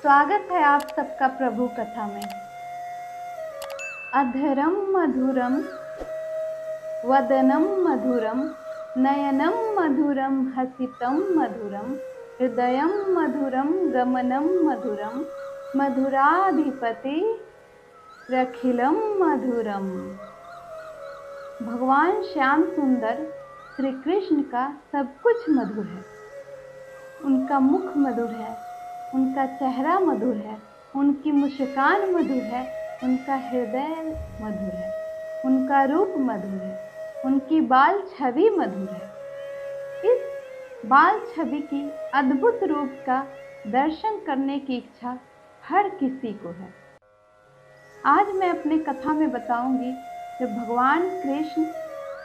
स्वागत है आप सबका प्रभु कथा में। अधरम मधुरम वदनम मधुरम नयनम मधुरम हसितम मधुरम हृदयम मधुरम गमनम मधुरम मधुराधिपति रखिलम मधुरम। भगवान श्याम सुंदर श्री कृष्ण का सब कुछ मधुर है। उनका मुख मधुर है, उनका चेहरा मधुर है, उनकी मुस्कान मधुर है, उनका हृदय मधुर है, उनका रूप मधुर है, उनकी बाल छवि मधुर है। इस बाल छवि की अद्भुत रूप का दर्शन करने की इच्छा हर किसी को है। आज मैं अपने कथा में बताऊंगी कि भगवान कृष्ण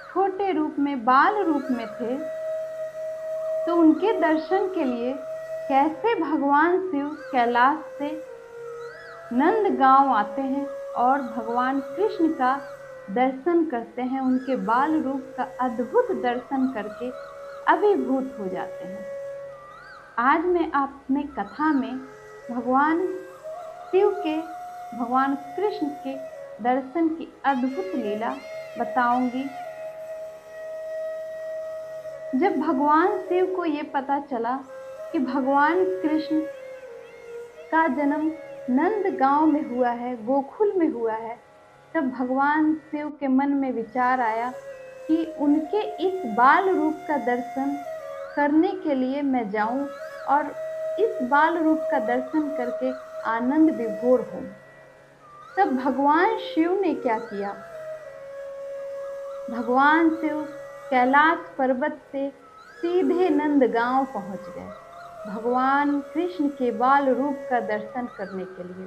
छोटे रूप में, बाल रूप में थे, तो उनके दर्शन के लिए कैसे भगवान शिव कैलाश से नंदगांव आते हैं और भगवान कृष्ण का दर्शन करते हैं। उनके बाल रूप का अद्भुत दर्शन करके अभिभूत हो जाते हैं। आज मैं अपने कथा में भगवान शिव के, भगवान कृष्ण के दर्शन की अद्भुत लीला बताऊंगी। जब भगवान शिव को ये पता चला कि भगवान कृष्ण का जन्म नंदगांव में हुआ है, गोकुल में हुआ है, तब भगवान शिव के मन में विचार आया कि उनके इस बाल रूप का दर्शन करने के लिए मैं जाऊं और इस बाल रूप का दर्शन करके आनंद विभोर हूं। तब भगवान शिव ने क्या किया? भगवान शिव कैलाश पर्वत से सीधे नंदगांव पहुंच गए भगवान कृष्ण के बाल रूप का दर्शन करने के लिए।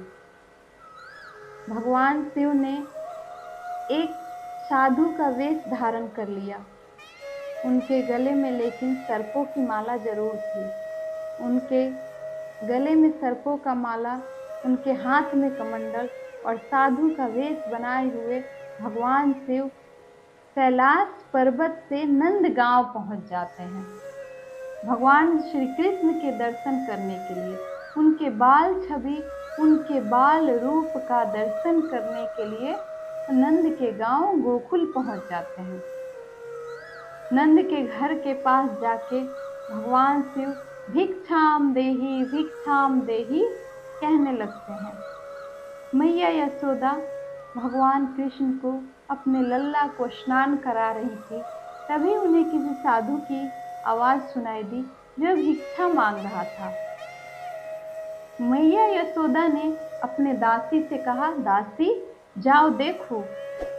भगवान शिव ने एक साधु का वेश धारण कर लिया। उनके गले में लेकिन सर्पों की माला जरूर थी। उनके गले में सर्पों का माला, उनके हाथ में कमंडल और साधु का वेश बनाए हुए भगवान शिव कैलाश पर्वत से नंदगांव पहुंच जाते हैं भगवान श्री कृष्ण के दर्शन करने के लिए। उनके बाल छवि, उनके बाल रूप का दर्शन करने के लिए नंद के गांव गोकुल पहुंच जाते हैं। नंद के घर के पास जाके भगवान शिव भिक्षाम देही कहने लगते हैं। मैया यशोदा भगवान कृष्ण को अपने लल्ला को स्नान करा रही थी। तभी उन्हें किसी साधु की आवाज सुनाई दी जो भिक्षा मांग रहा था। मैया यशोदा ने अपने दासी से कहा, दासी जाओ देखो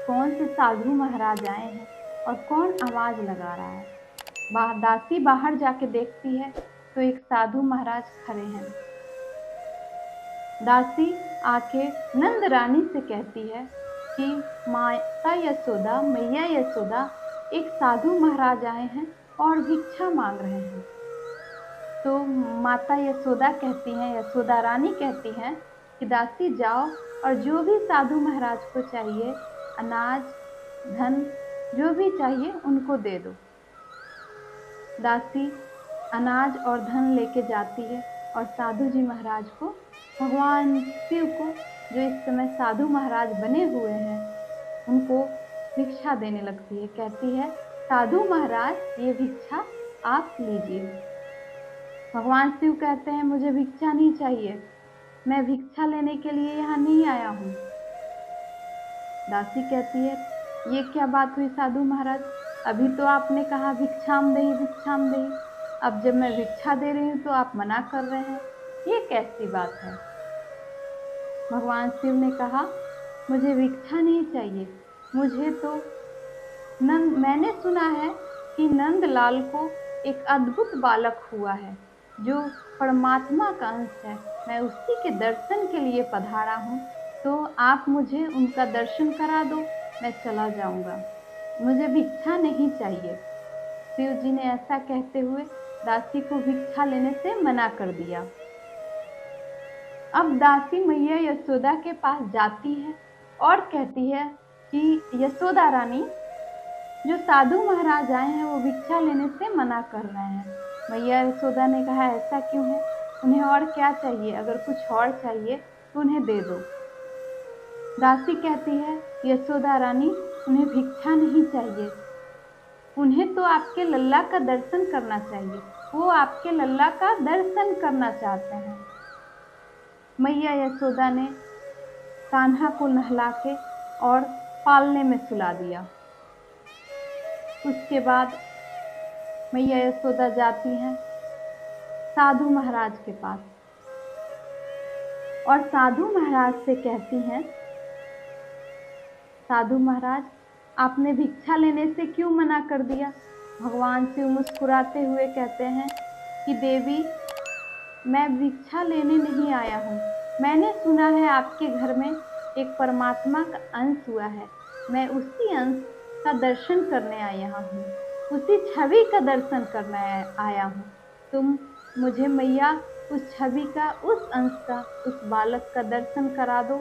कौन से साधु महाराज आए हैं और कौन आवाज लगा रहा है। दासी बाहर जाके देखती है तो एक साधु महाराज खड़े हैं। दासी आके नंद रानी से कहती है कि माता यशोदा, मैया यशोदा, एक साधु महाराज आए हैं और भिक्षा मांग रहे हैं। तो माता यशोदा कहती हैं, यशोदा रानी कहती हैं कि दासी जाओ और जो भी साधु महाराज को चाहिए, अनाज, धन, जो भी चाहिए उनको दे दो। दासी अनाज और धन लेके जाती है और साधु जी महाराज को, भगवान शिव को, जो इस समय साधु महाराज बने हुए हैं, उनको भिक्षा देने लगती है। कहती है, साधु महाराज ये भिक्षा आप लीजिए। भगवान शिव कहते हैं, मुझे भिक्षा नहीं चाहिए, मैं भिक्षा लेने के लिए यहाँ नहीं आया हूँ। दासी कहती है, ये क्या बात हुई साधु महाराज, अभी तो आपने कहा भिक्षाम देही, अब जब मैं भिक्षा दे रही हूँ तो आप मना कर रहे हैं, ये कैसी बात है? भगवान शिव ने कहा, मुझे भिक्षा नहीं चाहिए, मुझे तो मैंने सुना है कि नंदलाल को एक अद्भुत बालक हुआ है जो परमात्मा का अंश है। मैं उसी के दर्शन के लिए पधारा हूँ, तो आप मुझे उनका दर्शन करा दो, मैं चला जाऊंगा, मुझे भिक्षा नहीं चाहिए। शिव जी ने ऐसा कहते हुए दासी को भिक्षा लेने से मना कर दिया। अब दासी मैया यशोदा के पास जाती है और कहती है कि यशोदा रानी, जो साधु महाराज आए हैं वो भिक्षा लेने से मना कर रहे हैं। मैया यशोदा ने कहा, ऐसा क्यों है? उन्हें और क्या चाहिए? अगर कुछ और चाहिए तो उन्हें दे दो। दासी कहती है, यशोदा रानी, उन्हें भिक्षा नहीं चाहिए, उन्हें तो आपके लल्ला का दर्शन करना चाहिए। वो आपके लल्ला का दर्शन करना चाहते हैं। मैया यशोदा ने कान्हा को नहला के और पालने में सुला दिया। उसके बाद मैया यशोदा जाती हैं साधु महाराज के पास और साधु महाराज से कहती हैं, साधु महाराज, आपने भिक्षा लेने से क्यों मना कर दिया? भगवान शिव मुस्कुराते हुए कहते हैं कि देवी, मैं भिक्षा लेने नहीं आया हूँ। मैंने सुना है आपके घर में एक परमात्मा का अंश हुआ है। मैं उसी अंश का दर्शन करने आया हूँ, उसी छवि का दर्शन करने आया हूँ। तुम मुझे मैया उस छवि का, उस अंश का, उस बालक का दर्शन करा दो।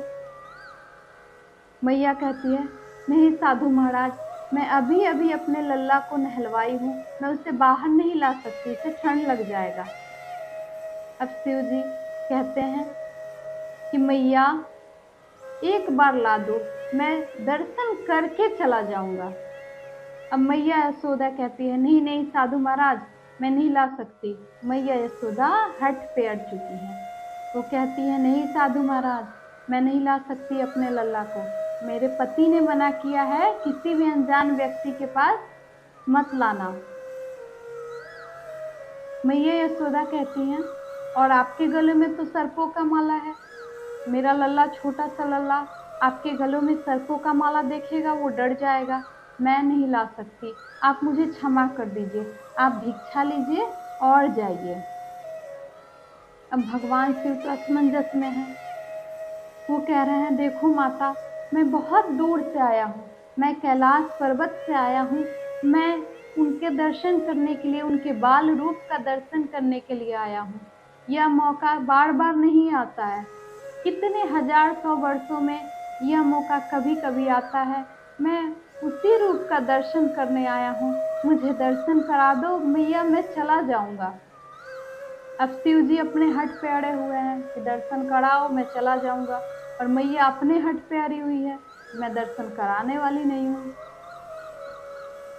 मैया कहती है, नहीं साधु महाराज, मैं अभी अभी अपने लल्ला को नहलवाई हूँ, मैं उसे बाहर नहीं ला सकती, इसे ठंड लग जाएगा। अब शिव जी कहते हैं कि मैया एक बार ला दो, मैं दर्शन करके चला जाऊंगा। अब मैया यशोदा कहती है, नहीं नहीं साधु महाराज, मैं नहीं ला सकती। मैया यशोदा हठ पे अड़ चुकी हैं। वो कहती है, नहीं साधु महाराज, मैं नहीं ला सकती अपने लल्ला को। मेरे पति ने मना किया है, किसी भी अनजान व्यक्ति के पास मत लाना। मैया यशोदा कहती हैं, और आपके गले में तो सर्पों का माला है। मेरा लल्ला, छोटा सा लल्ला, आपके गलों में सर्पों का माला देखेगा, वो डर जाएगा। मैं नहीं ला सकती, आप मुझे क्षमा कर दीजिए, आप भिक्षा लीजिए और जाइए। अब भगवान शिव तो असमंजस में हैं। वो कह रहे हैं, देखो माता, मैं बहुत दूर से आया हूँ, मैं कैलाश पर्वत से आया हूँ, मैं उनके दर्शन करने के लिए, उनके बाल रूप का दर्शन करने के लिए आया हूँ। यह मौका बार बार नहीं आता है, कितने हजार सौ वर्षों में यह मौका कभी कभी आता है। मैं उसी रूप का दर्शन करने आया हूँ, मुझे दर्शन करा दो मैया, मैं चला जाऊंगा। अब शिव जी अपने हट पे अड़े हुए हैं कि दर्शन कराओ, मैं चला जाऊंगा, और मैया अपने हट पे अड़ी हुई है, मैं दर्शन कराने वाली नहीं हूँ।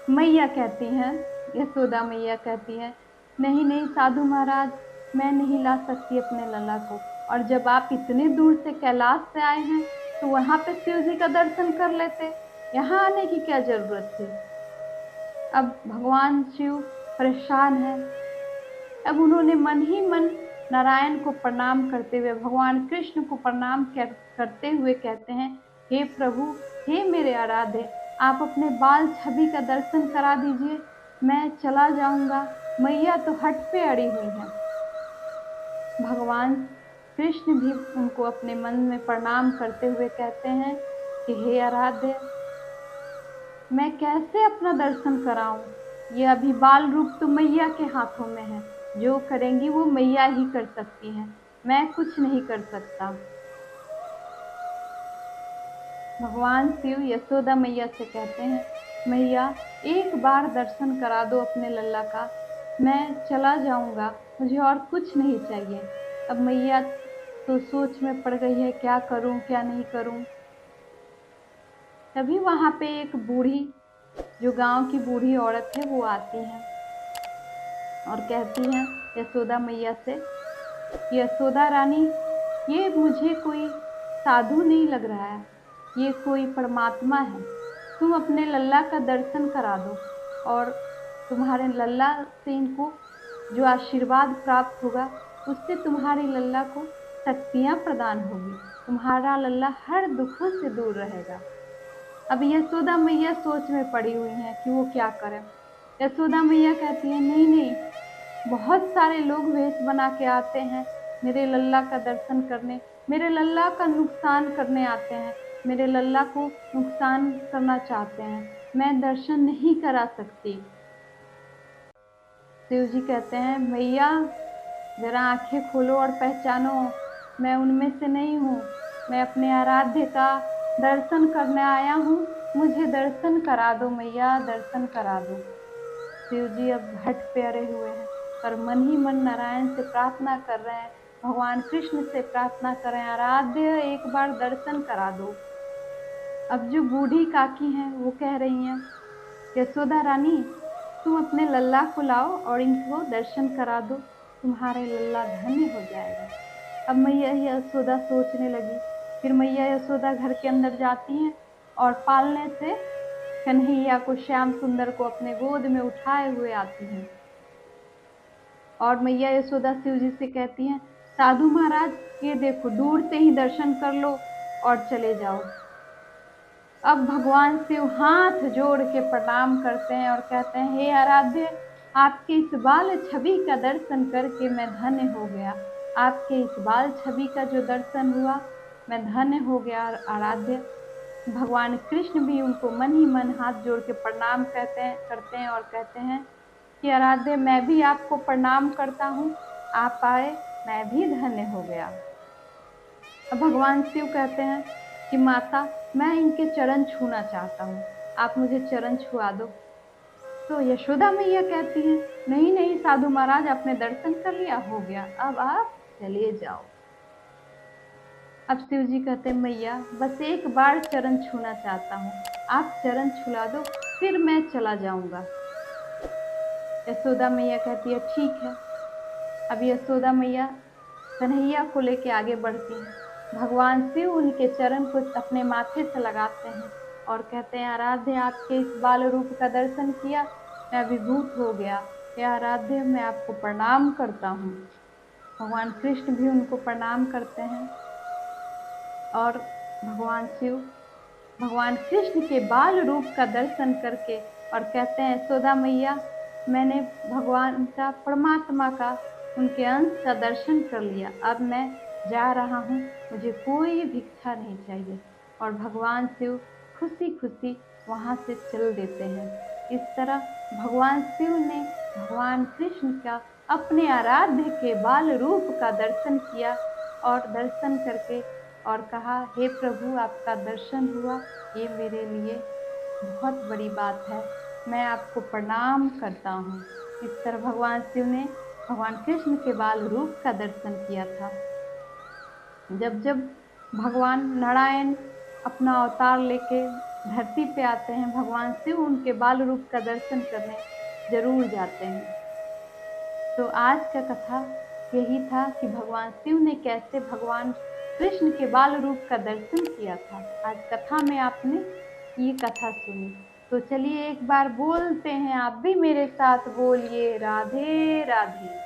मैया कहती हैं, यशोदा मैया कहती हैं, नहीं नहीं साधु महाराज, मैं नहीं ला सकती अपने लल्ला को, और जब आप इतने दूर से कैलाश से आए हैं तो वहां पे शिव जी का दर्शन कर लेते, यहाँ आने की क्या जरूरत थी। अब भगवान शिव परेशान है। अब उन्होंने मन ही मन नारायण को प्रणाम करते हुए, भगवान कृष्ण को प्रणाम करते हुए कहते हैं, हे प्रभु, हे मेरे आराध्य, आप अपने बाल छवि का दर्शन करा दीजिए, मैं चला जाऊंगा। मैया तो हट पे अड़ी हुई है। भगवान कृष्ण भी उनको अपने मन में प्रणाम करते हुए कहते हैं कि हे आराध्य, मैं कैसे अपना दर्शन कराऊं, ये अभी बाल रूप तो मैया के हाथों में है, जो करेंगी वो मैया ही कर सकती हैं, मैं कुछ नहीं कर सकता। भगवान शिव यशोदा मैया से कहते हैं, मैया एक बार दर्शन करा दो अपने लल्ला का, मैं चला जाऊंगा, मुझे और कुछ नहीं चाहिए। अब मैया तो सोच में पड़ गई है, क्या करूं क्या नहीं करूं। तभी वहां पे एक बूढ़ी, जो गांव की बूढ़ी औरत है, वो आती है और कहती हैं यशोदा मैया से, यशोदा रानी, ये मुझे कोई साधु नहीं लग रहा है, ये कोई परमात्मा है, तुम अपने लल्ला का दर्शन करा दो, और तुम्हारे लल्ला से इनको जो आशीर्वाद प्राप्त होगा, उससे तुम्हारे लल्ला को शक्तियाँ प्रदान होगी, तुम्हारा लल्ला हर दुखों से दूर रहेगा। अब यशोदा मैया सोच में पड़ी हुई हैं कि वो क्या करें। यशोदा मैया कहती है, नहीं नहीं, बहुत सारे लोग वेश बना के आते हैं मेरे लल्ला का दर्शन करने, मेरे लल्ला का नुकसान करने आते हैं, मेरे लल्ला को नुकसान करना चाहते हैं, मैं दर्शन नहीं करा सकती। शिव जी कहते हैं, मैया जरा आंखें खोलो और पहचानो, मैं उनमें से नहीं हूँ, मैं अपने आराध्य का दर्शन करने आया हूँ, मुझे दर्शन करा दो मैया, दर्शन करा दो। शिव जी अब हट पे अड़े हुए हैं। पर मन ही मन नारायण से प्रार्थना कर रहे हैं, भगवान कृष्ण से प्रार्थना कर रहे हैं, आराध्य एक बार दर्शन करा दो। अब जो बूढ़ी काकी हैं वो कह रही हैं, यशोदा रानी तुम अपने लल्ला को लाओ और इनको दर्शन करा दो, तुम्हारे लल्ला धन्य हो जाएगा। अब मैया यशोदा सोचने लगी। फिर मैया यशोदा घर के अंदर जाती हैं और पालने से कन्हैया को, श्याम सुंदर को अपने गोद में उठाए हुए आती हैं। और मैया यशोदा शिव जी से कहती हैं, साधु महाराज ये देखो दूर से ही दर्शन कर लो और चले जाओ। अब भगवान शिव हाथ जोड़ के प्रणाम करते हैं और कहते हैं, हे आराध्य आपके इस बाल छवि का दर्शन करके मैं धन्य हो गया। आपके इस बाल छवि का जो दर्शन हुआ मैं धन्य हो गया आराध्य। भगवान कृष्ण भी उनको मन ही मन हाथ जोड़ के प्रणाम करते हैं और कहते हैं कि आराध्य मैं भी आपको प्रणाम करता हूँ, आप आए मैं भी धन्य हो गया। अब भगवान शिव कहते हैं कि माता मैं इनके चरण छूना चाहता हूँ, आप मुझे चरण छुआ दो। तो यशोदा मैया कहती हैं, नहीं नहीं साधु महाराज आपने दर्शन कर लिया, हो गया, अब आप चले जाओ। अब शिव जी कहते हैं, मैया बस एक बार चरण छूना चाहता हूँ, आप चरण छुला दो फिर मैं चला जाऊंगा। यशोदा मैया कहती है ठीक है। अब यशोदा मैया कन्हैया को लेके आगे बढ़ती हैं। भगवान शिव उनके चरण को अपने माथे से लगाते हैं और कहते हैं, आराध्य आपके इस बाल रूप का दर्शन किया मैं विभूत हो गया, हे आराध्य मैं आपको प्रणाम करता हूँ। भगवान कृष्ण भी उनको प्रणाम करते हैं और भगवान शिव भगवान कृष्ण के बाल रूप का दर्शन करके और कहते हैं, यशोदा मैया मैंने भगवान का, परमात्मा का, उनके अंश का दर्शन कर लिया, अब मैं जा रहा हूँ, मुझे कोई भिक्षा नहीं चाहिए। और भगवान शिव खुशी खुशी वहाँ से चल देते हैं। इस तरह भगवान शिव ने भगवान कृष्ण का अपने आराध्य के बाल रूप का दर्शन किया और दर्शन करके और कहा, हे प्रभु आपका दर्शन हुआ, ये मेरे लिए बहुत बड़ी बात है, मैं आपको प्रणाम करता हूँ। इस तरह भगवान शिव ने भगवान कृष्ण के बाल रूप का दर्शन किया था। जब जब भगवान नारायण अपना अवतार लेके धरती पे आते हैं, भगवान शिव उनके बाल रूप का दर्शन करने जरूर जाते हैं। तो आज का कथा यही था कि भगवान शिव ने कैसे भगवान कृष्ण के बाल रूप का दर्शन किया था। आज कथा में आपने ये कथा सुनी। तो चलिए एक बार बोलते हैं, आप भी मेरे साथ बोलिए, राधे राधे।